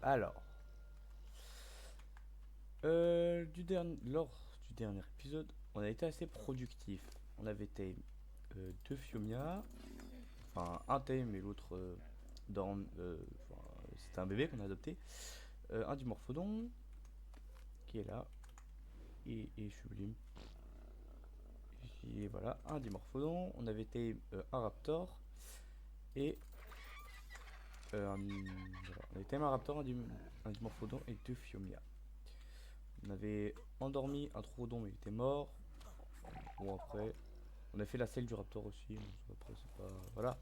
Alors, lors du dernier épisode, on a été assez productif. On avait tame deux Fiomia, enfin un tame et l'autre enfin, c'était un bébé qu'on a adopté. Un Dimorphodon qui est là et sublime. Et voilà, un Dimorphodon. On avait tame un Raptor et voilà, on avait tame un Raptor, un Dimorphodon et deux Fiomia. On avait endormi un Troodon mais il était mort. Bon après, on a fait la selle du Raptor aussi. Donc après c'est pas, voilà,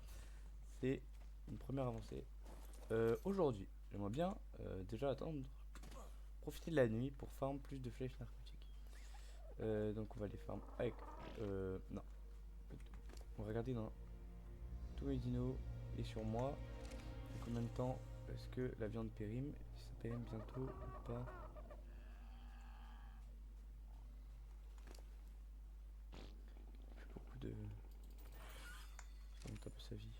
c'est une première avancée. Aujourd'hui, j'aimerais bien déjà attendre, profiter de la nuit pour farm plus de flèches narcotiques. Donc on va les farm avec, non, on va regarder dans tous mes dinos et sur moi. Et combien de temps est-ce que la viande périme? Si ça périme bientôt ou pas? Il fait beaucoup de, ça monte un peu sa vie.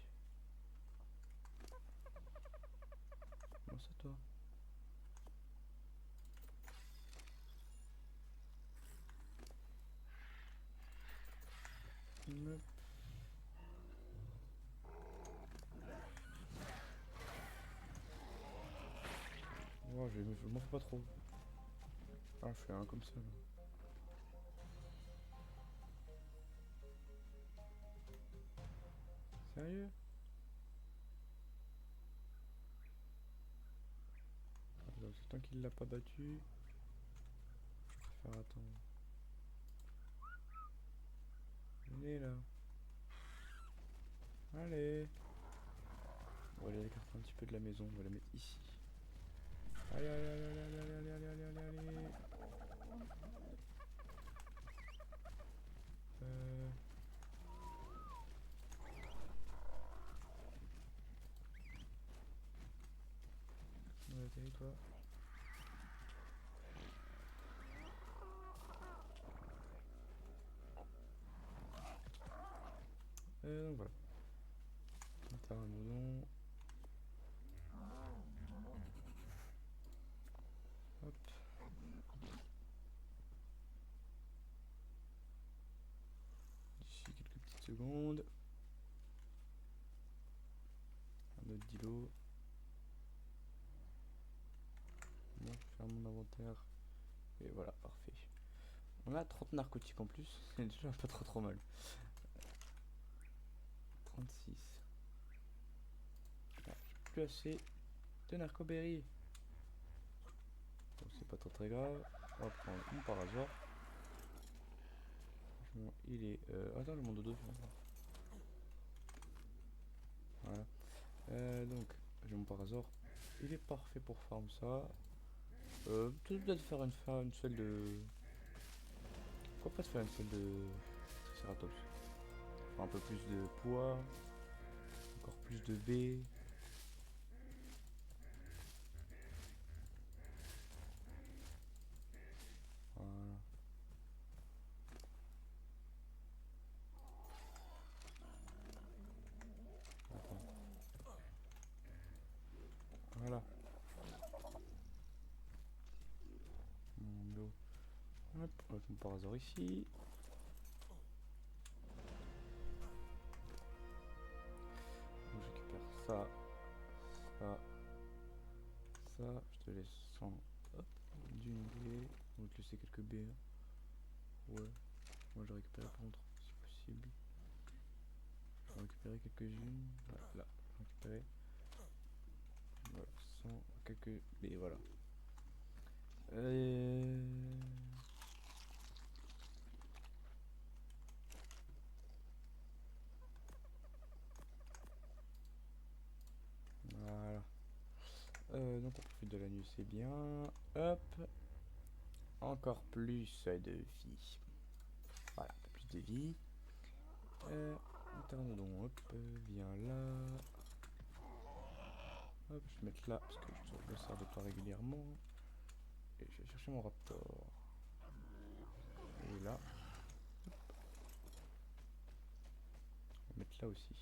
Comment ça toi? Hop. Oh, je m'en fais pas trop. Ah, je fais un comme ça là. Sérieux? C'est tant qu'il l'a pas battu. Je préfère attendre. Venez là. Allez. On va aller écarter un petit peu de la maison. On va la mettre ici. Allez, allez, allez, allez, allez, allez, allez, allez, allez, allez. Euh... Ouais, t'es toi. Donc voilà. Pteranodon. Hop. D'ici quelques petites secondes. Un autre dilo. Bon, je vais faire mon inventaire. Et voilà, parfait. On a 30 narcotiques en plus. C'est déjà pas trop mal. 36. Ah, j'ai plus assez de narcoberry. Bon, c'est pas très grave. On va prendre une par hasard. Franchement, il est. Attends, le mon dodo. Voilà. Donc, j'ai mon parasor. Il est parfait pour farm ça. Peut-être faire une selle de. Pourquoi pas se faire une selle de Triceratops? Faire un peu plus de poids, encore plus de baies. Voilà. Attends. Voilà. Mon dos. Hop, on va mettre mon parasor ici. Donc je récupère ça, ça, ça. Je te laisse sans. Hop, d'une baie. On va te laisser quelques baies. Ouais. Moi je récupère par contre, si possible. Je vais récupérer quelques-unes. Voilà, là, je vais récupérer. Voilà, sans quelques. Et voilà. Voilà. Donc on profite de la nuit, c'est bien. Hop. Encore plus de vie. Voilà, un peu plus de vie. Internodon, hop, viens là. Hop, je vais mettre là parce que je le sers de pas régulièrement. Et je vais chercher mon raptor. Et là. Je vais mettre là aussi.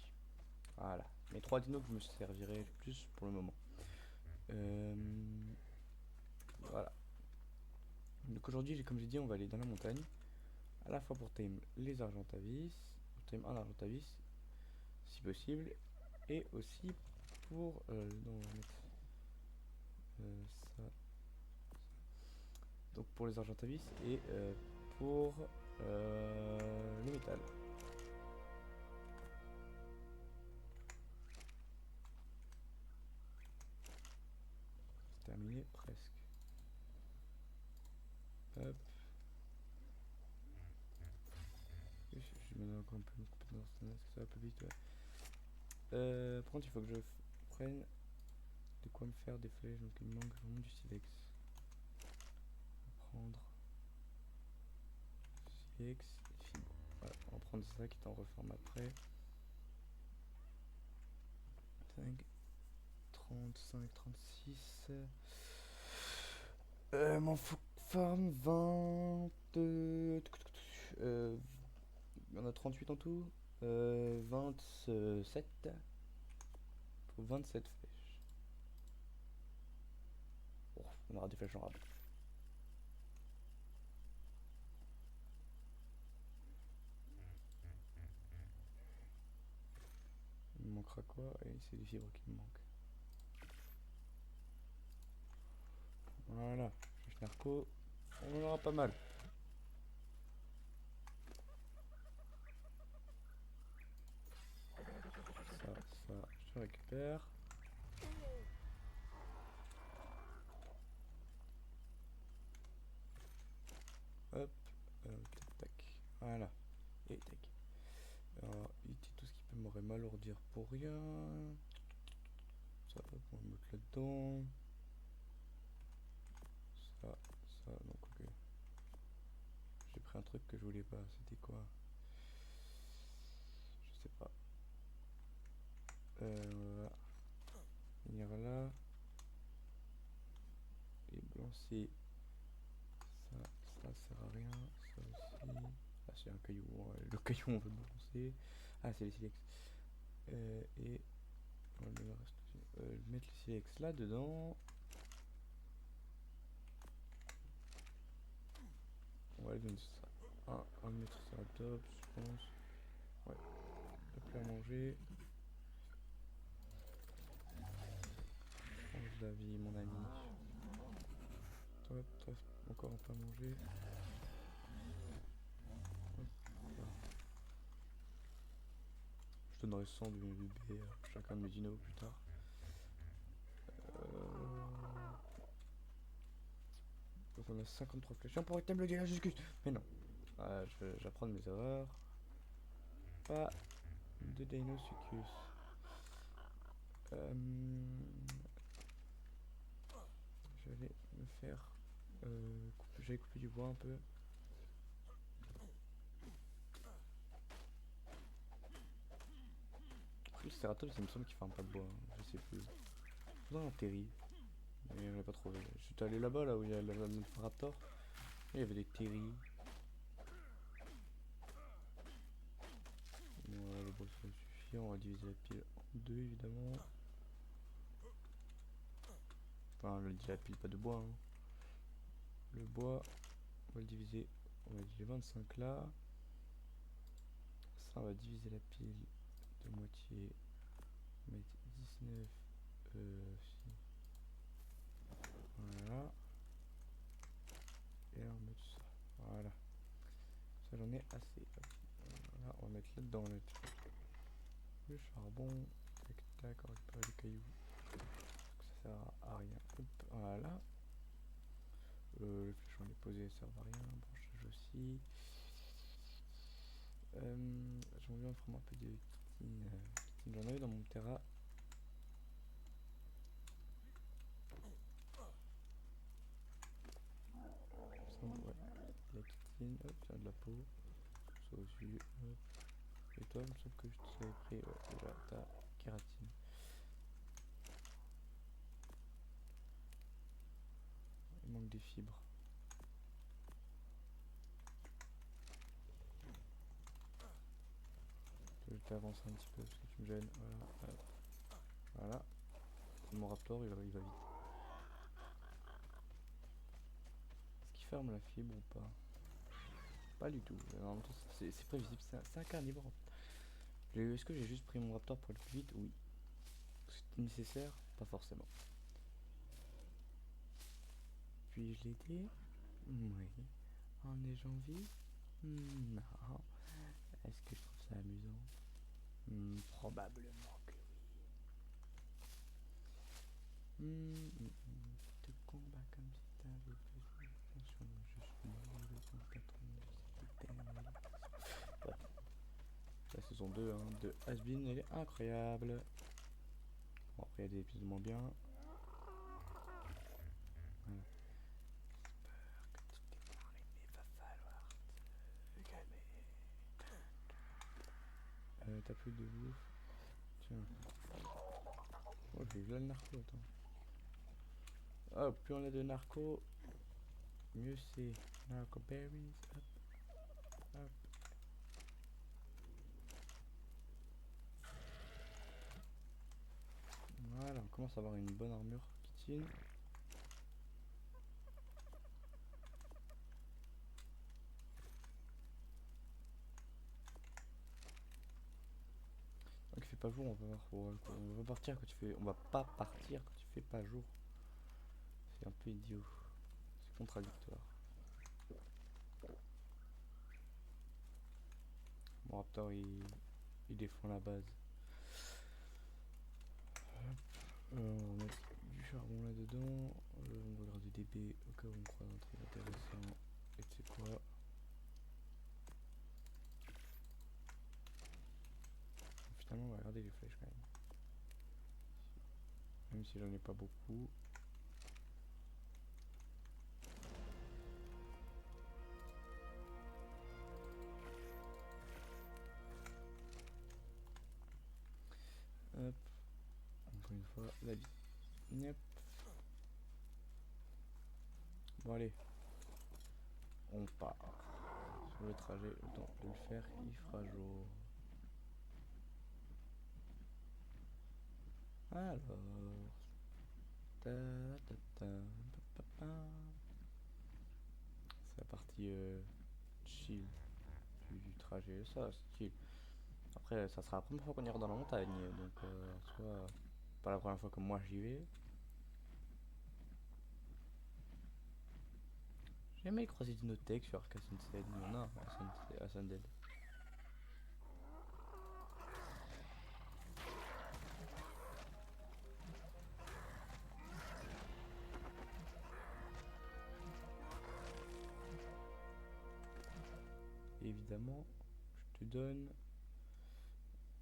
Voilà. Mes trois dinos que je me servirai le plus pour le moment. Euh, voilà. Donc aujourd'hui, comme j'ai dit, on va aller dans la montagne. À la fois pour tame les Argentavis, pour tame un Argentavis, si possible. Et aussi pour... non, on va mettre ça. Donc pour les Argentavis et pour le métal. C'est terminé presque. Hop. Je vais encore un peu de compétences, est-ce que ça va pas vite, ouais. Par contre, il faut que je prenne de quoi me faire des flèches, donc il me manque vraiment du silex. On va prendre silex et fibre. Voilà, on va prendre ça qui est en reforme après. 5, 35, 36. M'en faut farm 20. Il y en a 38 en tout. 27. Faut 27 flèches. Oh, on aura des flèches en rab. Il me manquera quoi? Et c'est des fibres qui me manquent. Voilà, flèche narco. On en aura pas mal. Ça, je récupère. Hop, tac, tac. Voilà. Et tac. Alors, éviter tout ce qui peut m'aurait m'alourdir pour rien. Ça, on va mettre là-dedans. Ça, donc ok. J'ai pris un truc que je voulais pas. C'était quoi? Je sais pas. Voilà. Venir là. Et balancer. Ça sert à rien. Ça aussi. Ah, c'est un caillou. Le caillou, on veut balancer. Ah, c'est les silex. Et on va mettre les silex là dedans. On va aller donner ça. On va mettre ça à top, je pense. Ouais. Hop là, à manger. Change d'avis, mon ami. Top, top. Encore un peu à manger. Je donnerai 100 du bébé à chacun de mes dinos plus tard. Donc on a 53 flèches. On pourrait table le jusqu'à. Mais non. J'apprends de mes erreurs. Pas de Deinosuchus. Je vais me faire. J'avais coupé du bois un peu. Après le Ceratops, il me semble qu'il fait un pas de bois. Hein. Je sais plus. Faudrait un terri. Mais on l'a pas trouvé. J'étais allé là-bas, là où il y a le raptor. Il y avait des terris. Voilà, le bois ça suffit. On va diviser la pile en deux évidemment. Enfin, la pile pas de bois. Hein. Le bois, on va le diviser. On va diviser 25 là. Ça, on va diviser la pile de moitié. On va mettre 19. Voilà. Et là, on met tout ça. Voilà. Ça, j'en ai assez. Voilà, on va mettre là-dedans le charbon. Tac, tac, on récupère les cailloux. Ça sert à rien. Hop, voilà. Le flèche on est posé, ça sert à rien. Branchage aussi. J'ai envie de prendre un peu de chitine. J'en avais dans mon terra. Ça, ouais. La chitine, hop, tiens, de la peau. Ça aussi, hop. Et toi, il me semble que je t'avais pris déjà ta kératine. Il manque des fibres. Je vais t'avancer un petit peu parce que tu me gênes. Voilà. Voilà. Mon raptor, il va vite. ferme la fibre ou pas? Pas du tout. En même temps, c'est prévisible. C'est un carnivore. Est-ce que j'ai juste pris mon raptor pour aller plus vite? Oui. C'est nécessaire? Pas forcément. Puis-je l'aider? Oui. En ai-je envie? Non. Est-ce que je trouve ça amusant? Probablement que oui. De combat comme si t'avais besoin d'attention. Je suis le 190. Ouais. La saison 2 hein, de Has-Been, elle est incroyable. Bon, après, il y a des épisodes moins bien. Voilà. Peur que tu t'es marré, mais va falloir te calmer. T'as plus de bouffe? Tiens. Oh, j'ai là le narco, attends. Oh, plus on a de narco, mieux c'est. Narco berries, hop, hop. Voilà, on commence à avoir une bonne armure qui tient. Donc il fait pas jour, on va partir quand tu fais. On va pas partir quand tu fais pas jour. C'est un peu idiot. C'est contradictoire. Mon raptor il défend la base. On va mettre du charbon là dedans. On va garder des baies au cas où on croise un truc intéressant. Et tu sais quoi? Finalement on va garder les flèches quand même. Même si j'en ai pas beaucoup. Hop. Encore une fois, la vie. Yep. Bon allez. On part. Sur le trajet, le temps de le faire, il fera jour. Alors. Ta, ta, ta, pa, pa, pa. C'est la partie chill du trajet. Ça, c'est chill. Après, ça sera la première fois qu'on ira dans la montagne. Donc, soit pas la première fois que moi j'y vais. J'ai jamais croisé d'Inotech sur Arc Sunset. Il y en a à Sandel. Évidemment, je te donne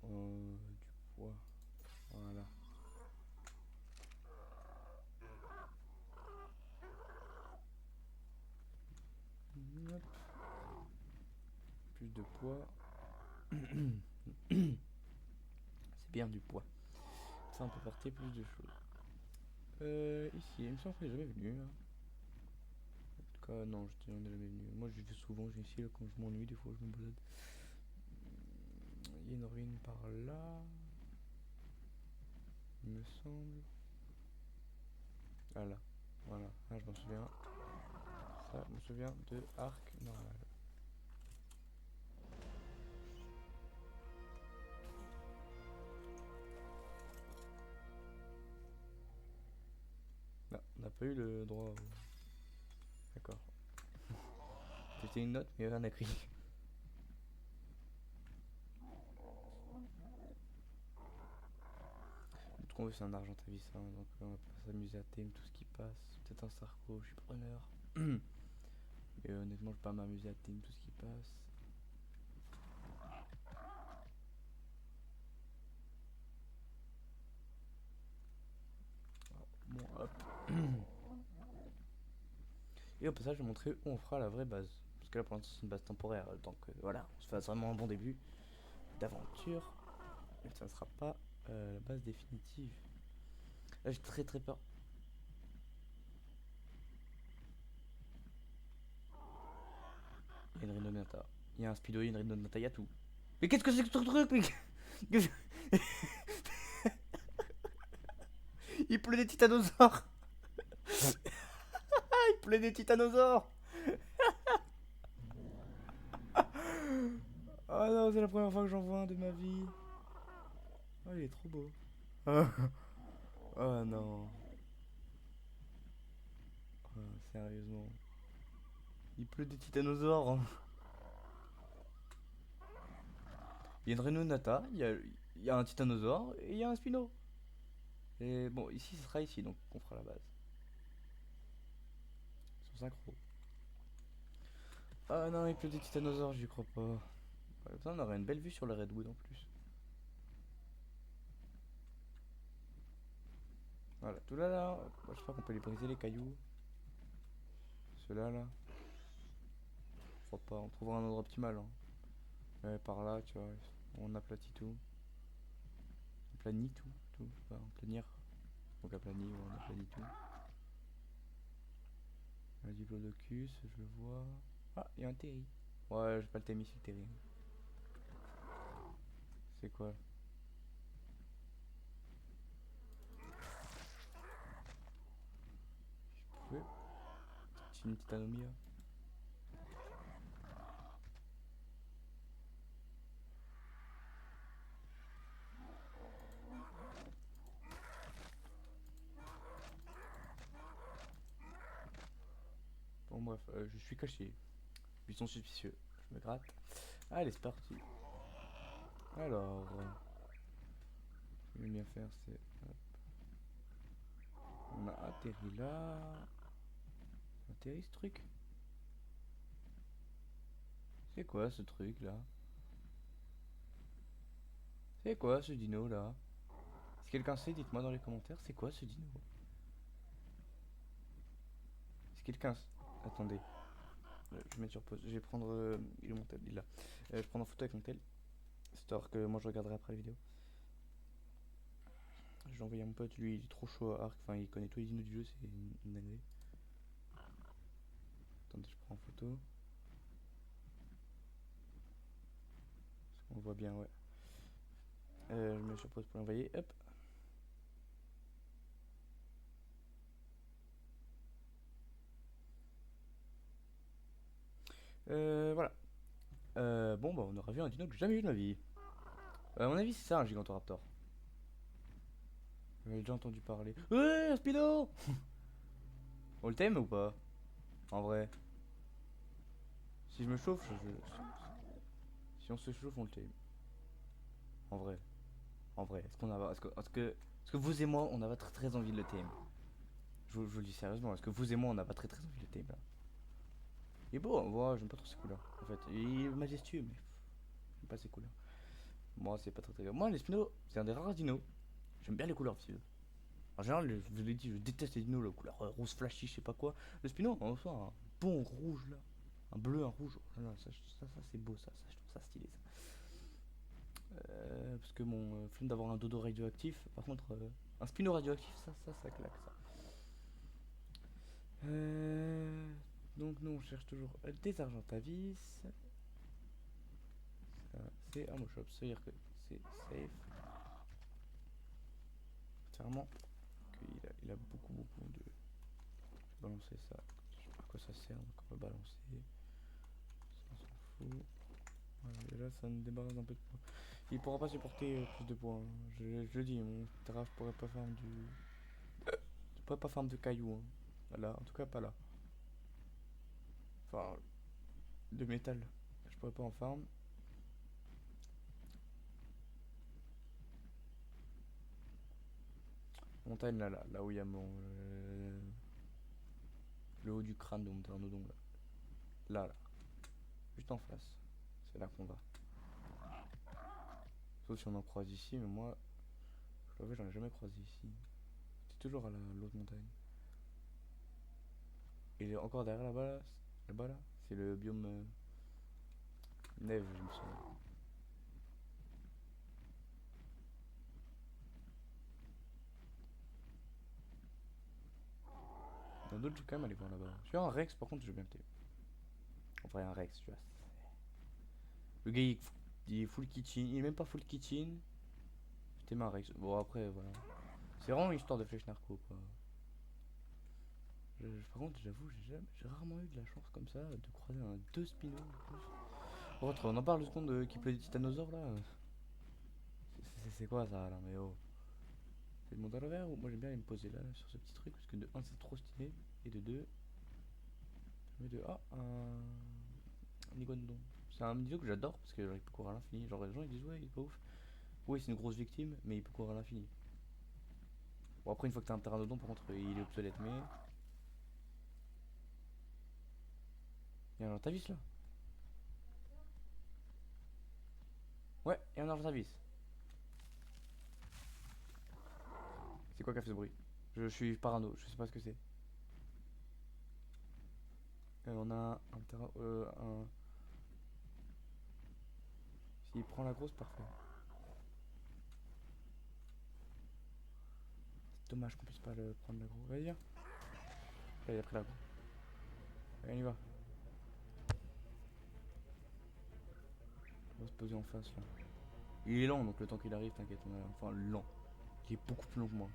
du poids. Voilà. Hop. Plus de poids. C'est bien du poids. Ça, on peut porter plus de choses. Ici, il me semble que j'ai jamais venu. Hein. En tout cas, non, je n'ai jamais venu. Moi, j'y vais souvent. J'ai ici, là, quand je m'ennuie, des fois, je me balade. Il y a une ruine par là. Il me semble. Ah là. Voilà. Ah, je m'en souviens. Ça, je me souviens de arc normal. Non, on n'a pas eu le droit. D'accord. C'était une note, mais rien écrit. Tout qu'on veut, c'est un argentavissant, donc on va pas s'amuser à thème tout ce qui passe. Peut-être un sarco, je suis preneur. Mais honnêtement, je vais pas m'amuser à thème tout ce qui passe. Bon, hop. Et au passage, je vais montrer où on fera la vraie base. Parce que là, pour l'instant, c'est une base temporaire. Donc voilà, on se fasse vraiment un bon début d'aventure. Mais ça ne sera pas la base définitive. Là, j'ai très très peur. Il y a une Rhinonata. Il y a un Speedo, une Rhinonata, il y a tout. Mais qu'est-ce que c'est que ce truc? Mais... Il pleut des titanosaures. Il pleut des titanosaures. c'est la première fois que j'en vois un de ma vie. Oh, il est trop beau. Oh, oh non. Oh, sérieusement. Il pleut des titanosaures. Il y a une Renonata, il y a un titanosaure et il y a un Spino. Et bon, ici, ce sera ici, donc on fera la base. Ils sont synchro. Ah non, il pleut des titanosaures, j'y crois pas. Ouais, putain, on aurait une belle vue sur le Redwood en plus. Voilà, tout là là. Moi, j'espère qu'on peut les briser les cailloux. Ceux-là là. Je crois pas, on trouvera un endroit optimal. Hein. Ouais, par là, tu vois, on aplatit tout. On planit tout, tout, je sais pas, planir. Donc aplanir, on aplanit tout. Un diplodocus, je le vois. Ah, il y a un terri. Ouais, j'ai pas le thème ici, le terri. C'est quoi? Je peux. C'est une petite anomie là. Bon, bref, je suis caché. Ils sont suspicieux. Je me gratte. Allez, c'est parti. Alors, ce que je vais bien faire, c'est. Hop. On a atterri là. Atterri ce truc. C'est quoi ce truc là? C'est quoi ce dino là? Si quelqu'un sait, dites-moi dans les commentaires, c'est quoi ce dino? Si quelqu'un. Attendez, je vais mettre sur pause. Je vais prendre. Il est mon tel, il est là. Je prends en photo avec mon tel. Histoire que moi je regarderai après la vidéo. Je l'ai envoyé à mon pote, lui il est trop chaud à arc, enfin il connaît tous les dinos du jeu, c'est une dinguerie. Attendez, je prends en photo. On voit bien, ouais. Je me sur pause pour l'envoyer, hop. Voilà. Bon, bah on aura vu un dino que j'ai jamais vu de ma vie. À mon avis, c'est ça un Gigantoraptor. J'avais déjà entendu parler. Ouais, un Spino. On le t'aime ou pas? En vrai. Si je me chauffe, si on se chauffe, on le t'aime. En vrai. En vrai. Est-ce qu'on a. Est-ce que vous et moi, on a très très envie de le thème? Je vous le dis sérieusement, est-ce que vous et moi, on n'a pas très très envie de le thème là? Il est beau, hein, ouais, j'aime pas trop ses couleurs. En fait, il est majestueux, mais j'aime pas ses couleurs. Moi, c'est pas très très grave. Moi, les Spino, c'est un des rares dinos. J'aime bien les couleurs vives. En général, je vous l'ai dit, je déteste les dinos, la couleur rose flashy, je sais pas quoi. Le Spino, on sent un bon rouge là. Un bleu, un rouge. Oh là là, ça c'est beau, ça, je trouve ça stylé. Ça. Parce que mon flemme d'avoir un dodo radioactif, par contre, un Spino radioactif, ça claque ça. Donc, nous on cherche toujours des Argentavis. Ça, c'est un shop, c'est-à-dire que c'est safe. Clairement, il a beaucoup de. Je vais balancer ça. Je sais pas à quoi ça sert, donc on va balancer. Ça, on s'en fout. Voilà, et là, ça me débarrasse un peu de poids. Il pourra pas supporter plus de poids. Hein. Je le dis, mon Terra, je pourrais pas faire du. Je pourrais pas faire de cailloux. Hein. Là, en tout cas, pas là. Enfin, de métal. Je pourrais pas en farm. Montagne là où il y a mon. Le haut du crâne de mon pteranodon là. Là. Juste en face. C'est là qu'on va. Sauf si on en croise ici, mais moi, je l'avais, j'en ai jamais croisé ici. C'est toujours à l'autre montagne. Et encore derrière là-bas là, c'est le biome neige, je me souviens. Il y en a d'autres, je vais quand même aller voir là-bas. Je suis un Rex, par contre, je vais bien le. En vrai, un Rex, tu vois. Le gars, il est full kitchen. Il est même pas full kitchen. C'était un Rex. Bon, après, voilà. C'est vraiment une histoire de flèche narco, quoi. Par contre, j'avoue, j'ai rarement eu de la chance comme ça de croiser un deux Spino en plus. Par contre, on en parle 2 secondes qui pleut des titanosaures là. C'est quoi ça là? Mais oh. C'est le monde à l'envers ou moi j'aime bien aller me poser là sur ce petit truc parce que de un c'est trop stylé et de 2 mais de ah un iguanodon. C'est un dino que j'adore parce que genre, il peut courir à l'infini. Genre les gens ils disent ouais il est pas ouf. Oui c'est une grosse victime mais il peut courir à l'infini. Bon après une fois que t'as un pteranodon par contre il est obsolète mais. Il y a un Antavis là. Ouais, il y a un Antavis. C'est quoi qui a fait ce bruit? Je suis parano, je sais pas ce que c'est. On a un terrain. S'il prend la grosse, parfait. C'est dommage qu'on puisse pas le prendre la grosse. Vas-y, viens. Là, il a pris la grosse. Allez, on y va. On va se poser en face là. Il est lent donc le temps qu'il arrive, t'inquiète. Enfin, lent. Il est beaucoup plus long que moi.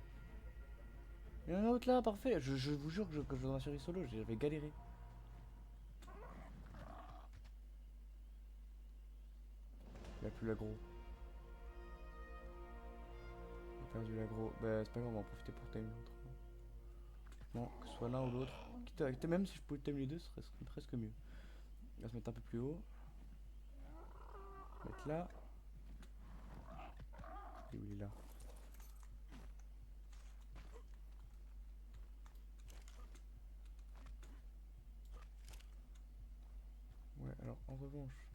Il y en a un autre là, parfait. Je vous jure que je dans la série solo, j'avais galéré. Il a plus l'agro. Il a perdu l'agro. Bah, c'est pas grave, on va en profiter pour time l'autre. Bon, que ce soit l'un ou l'autre. Même si je pouvais time les deux, ce serait presque mieux. On va se mettre un peu plus haut. On va mettre là. Et où il est là? Ouais, alors en revanche.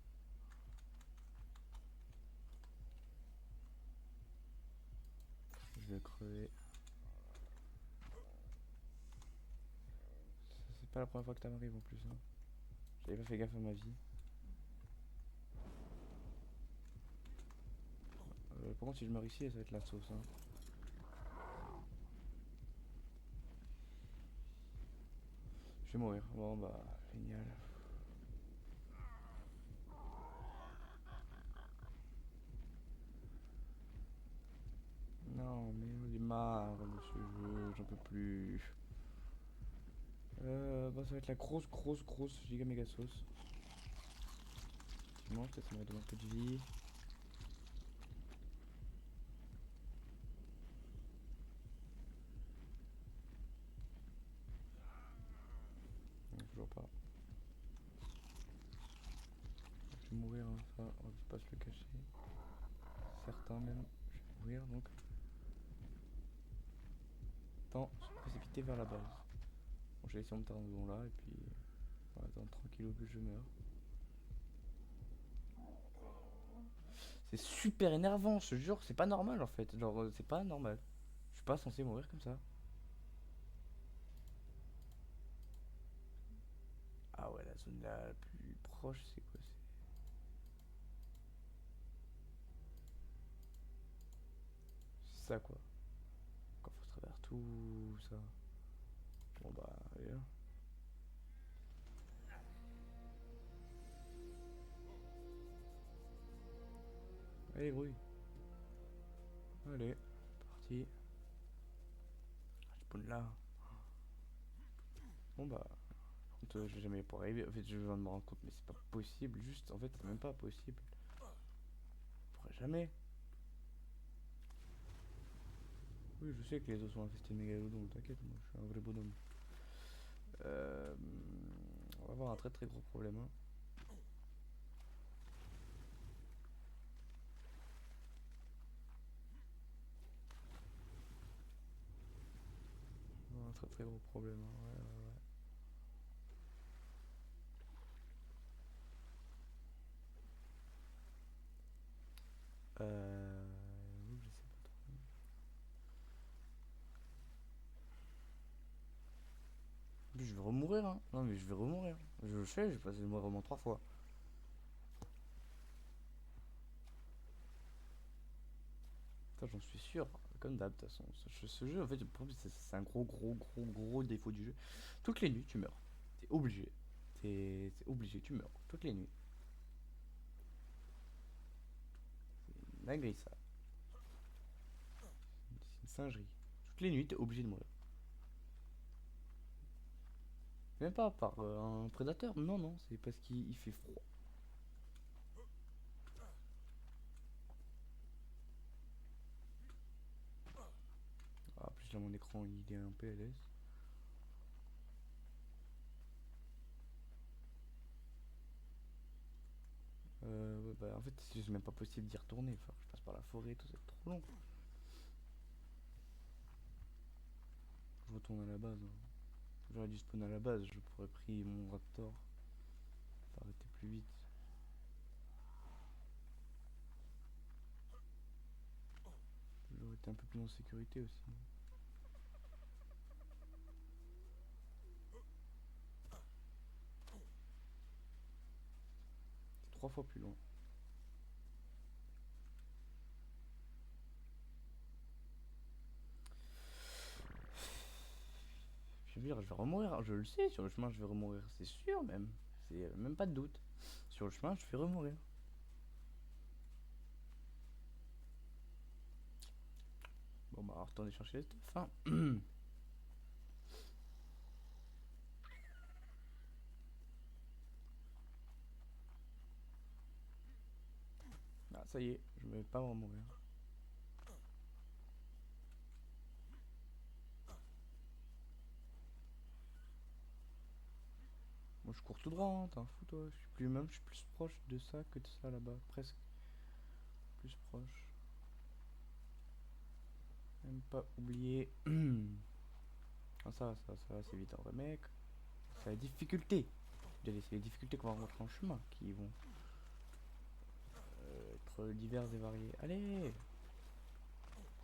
Je vais crever. C'est pas la première fois que ça m'arrive en plus. Hein. J'avais pas fait gaffe à ma vie. Par contre, si je meurs ici, ça va être la sauce. Hein. Je vais mourir. Bon, bah, génial. Non, mais j'en ai marre de ce jeu, j'en peux plus. Bah, ça va être la grosse giga méga sauce. Effectivement, peut-être ça me redonne un peu de vie. Non, toujours pas. Je vais mourir, hein, ça, on va pas se le cacher. Certains même, je vais mourir donc. Attends, se précipiter vers la base. Bon, j'ai laissé mon pteranodon là et puis. On va attendre tranquille que je meurs. C'est super énervant, je te jure, c'est pas normal en fait. Genre, c'est pas normal. Je suis pas censé mourir comme ça. Ah ouais, la zone la plus proche, c'est quoi? C'est ça quoi. Quand faut travers tout ça. Bon bah, allez là. Allez, grouille. Allez, parti. Ah, je spawn là. Bon bah, par contre, je vais jamais pouvoir arriver. En fait, je viens de me rendre compte, mais c'est pas possible. Juste, en fait, c'est même pas possible. Je pourrais jamais. Oui, je sais que les os sont infestés de mégalodons, t'inquiète, moi, je suis un vrai bonhomme. Euh, on va avoir un très gros problème. Hein. On va avoir un très gros problème. Hein. Ouais, ouais, ouais. Oui, je sais pas trop. Puis je vais remourir, hein. Non, mais je vais remourir. Je le sais, j'ai passé le mourir au moins 3 fois. Ça, j'en suis sûr. Comme d'hab, de toute façon. Ce jeu, en fait, c'est un gros défaut du jeu. Toutes les nuits, tu meurs. T'es obligé. C'est obligé, tu meurs. Toutes les nuits. C'est une dinguerie, ça. C'est une singerie. Toutes les nuits, t'es obligé de mourir. Même pas par un prédateur. Non, non, c'est parce qu'il fait froid. là mon écran il est un PLS. Ouais, bah, en fait c'est juste même pas possible d'y retourner. Enfin, je passe par la forêt, tout ça, c'est trop long. Je retourne à la base, hein. J'aurais dû spawn à la base, je pourrais pris mon raptor. Ça aurait été plus vite. J'aurais été un peu plus en sécurité aussi. C'est 3 fois plus loin. Je veux dire, je vais remourir, je le sais, sur le chemin je vais remourir, c'est sûr même. C'est même pas de doute. Sur le chemin je vais remourir. Bon bah retourner chercher les stuff, hein. Ah ça y est, je vais pas remourir. Moi je cours tout droit, hein, t'en fous toi. Je suis plus proche de ça que de ça là-bas, presque. Plus proche. Même pas oublier. Ah ça va, c'est vite en vrai mec. C'est la difficulté. C'est les difficultés qu'on va rencontrer en chemin qui vont être diverses et variées. Allez,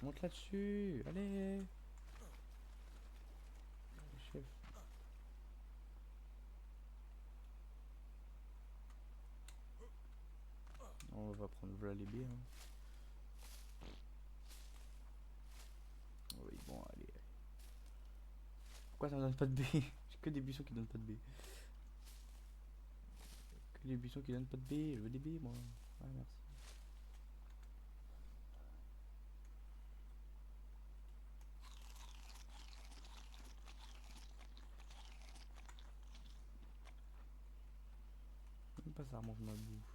monte là-dessus, allez. Chef. On va prendre voilà les baies. Hein. Oui, bon, allez. Pourquoi ça me donne pas de baies? J'ai que des buissons qui donnent pas de baies. Que des buissons qui donnent pas de baies. Je veux des baies, moi. Ouais, merci. Même pas ça remonte ma bouffe.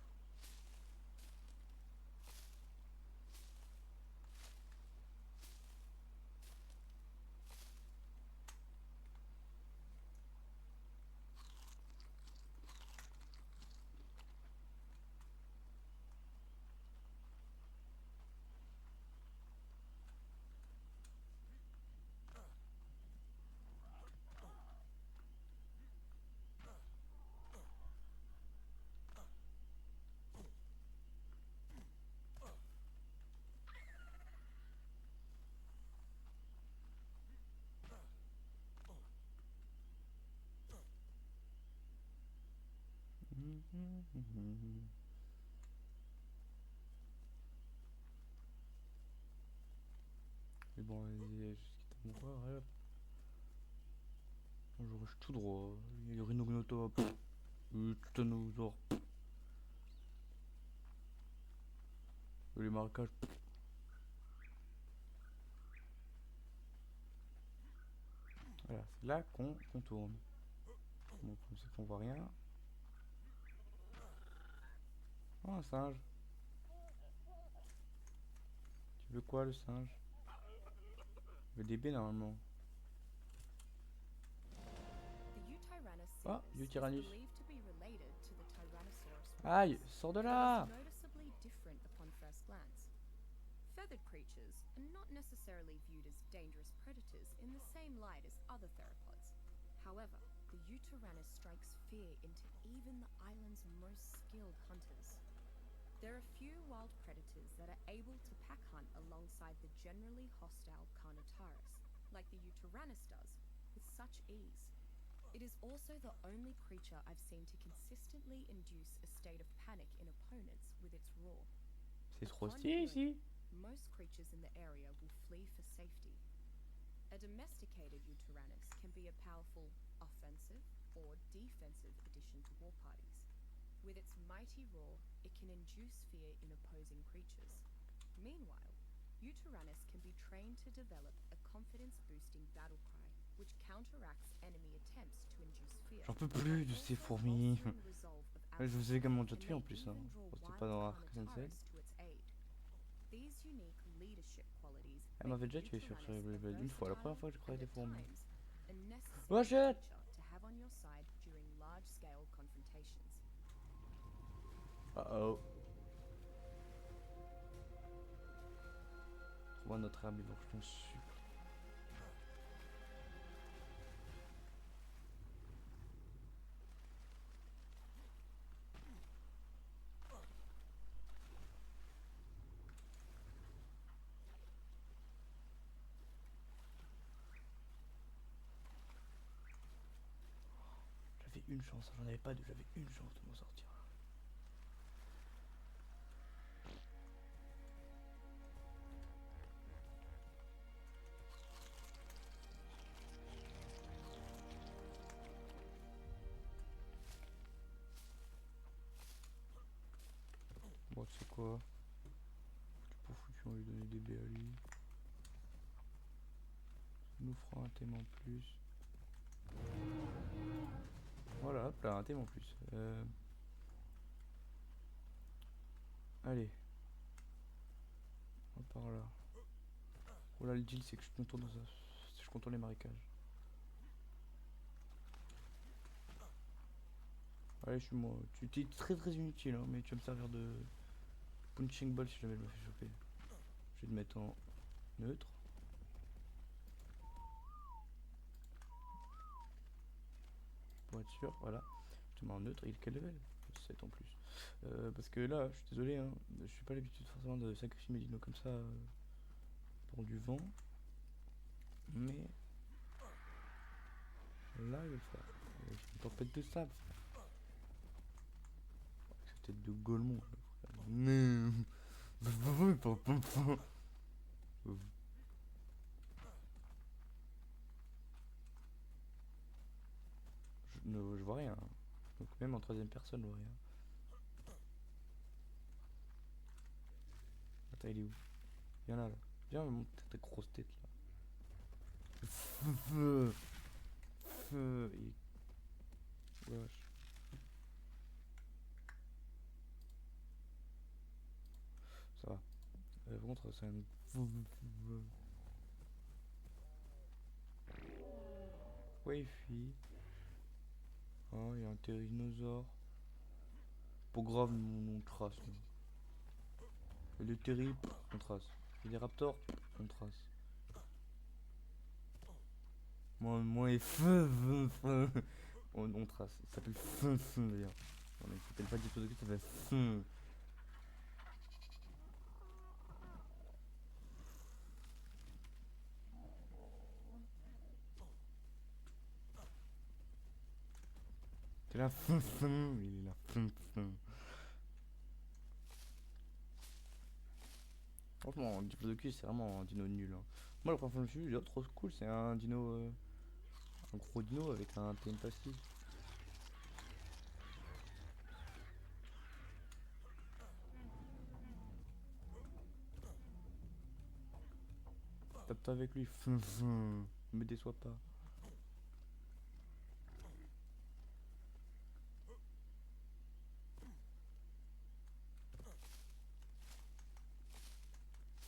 Mais bon, jusqu'à mon frère, hop. Je rush tout droit. Il y a Rhinognota. Titanosaure. Les marquages. Voilà, c'est là qu'on contourne. Bon, comme c'est qu'on voit rien. Oh, un singe. Tu veux quoi, le singe? Il veut des baies normalement. Ah, du Tyrannus. Aïe, sors de là! Feathered creatures are not necessarily viewed as dangerous predators in the same light as other theropods. However, the Yutyrannus strikes fear into even the island's most skilled hunters. There are few wild predators that are able to pack hunt alongside the generally hostile Carnotaurus, like the Yutyrannus does, with such ease. It is also the only creature I've seen to consistently induce a state of panic in opponents with its roar. C'est trop stylé ici! Most creatures in the area will flee for safety. A domesticated Yutyrannus can be a powerful offensive or defensive addition to war parties. With its mighty roar, it can induce fear in opposing creatures. Meanwhile, Yutyrannus can be trained to develop a confidence-boosting battle cry, which counteracts enemy attempts to induce fear. J'en peux plus de ces fourmis. Je vous ai également déjà tué en plus. Hein. C'était pas dans Ark Sunset. Elle m'avait déjà tué sur Cerebral une fois, la première fois que je croyais des fourmis. A necessary Oh shit! feature to have on your side during large-scale confrontations. Oh. Trouve notre herbivore, je t'en supplie. J'avais une chance, j'en avais pas deux, j'avais une chance de m'en sortir. Bon, tu sais quoi? C'est pas foutu, on va lui donner des baies à lui. Ça nous fera un thème en plus. Voilà, hop là, un thème en plus. Allez. On va par là. Oh là, le deal, c'est que je contourne dans ça. Je contourne les marécages. Allez, je suis moi. Tu es très très inutile, hein, mais tu vas me servir de punching ball si jamais je me fais choper. Je vais te mettre en neutre. Pour être sûr, voilà. Je te mets en neutre. Il est quel level? 7 en plus. Parce que là, je suis désolé, hein, je suis pas l'habitude forcément de sacrifier mes dinos comme ça pour du vent. Mais là, il va le faire. Une tempête de sable. Avec sa tête de golemon. Je vois rien. Donc même en troisième personne, je vois rien. Attends, il est où? Il y en a là. Viens, monte ta grosse tête là. Feu. Feu. Wesh. Ça va. Par contre, c'est un... Ouais, il fuit. Oh, il y a un tyrannosaure. Pour grave, on trace. Et le terrible, on trace. Et les raptors, on trace. Moi et feu, on trace. Il s'appelle feu d'ailleurs. Il s'appelle pas Diplodocus, il s'appelle feu. T'es là, il est là, Franchement, Diplodocus, c'est vraiment un dino nul. Hein. Moi, la première fois que je me suis dit, oh, trop cool, c'est un dino. Un gros dino avec un TM passif. Tape-toi avec lui, ne me déçois pas.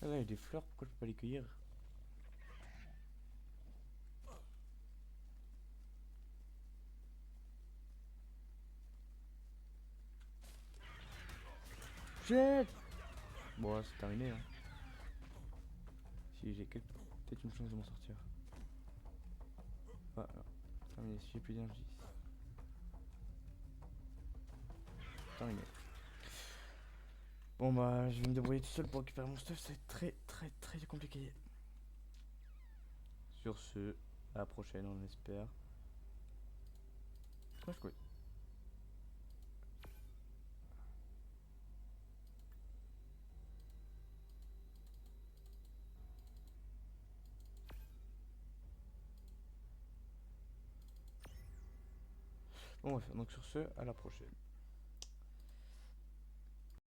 Ah là, il y a des fleurs, pourquoi je peux pas les cueillir? Jet. Bon, c'est terminé. Hein. Si j'ai peut-être une chance de m'en sortir. Voilà, terminé. Si j'ai plus d'énergie. Terminé. Bon bah, je vais me débrouiller tout seul pour récupérer mon stuff. C'est très compliqué. Sur ce, à la prochaine, on espère. Moi, je Bon, on va faire donc sur ce, à la prochaine.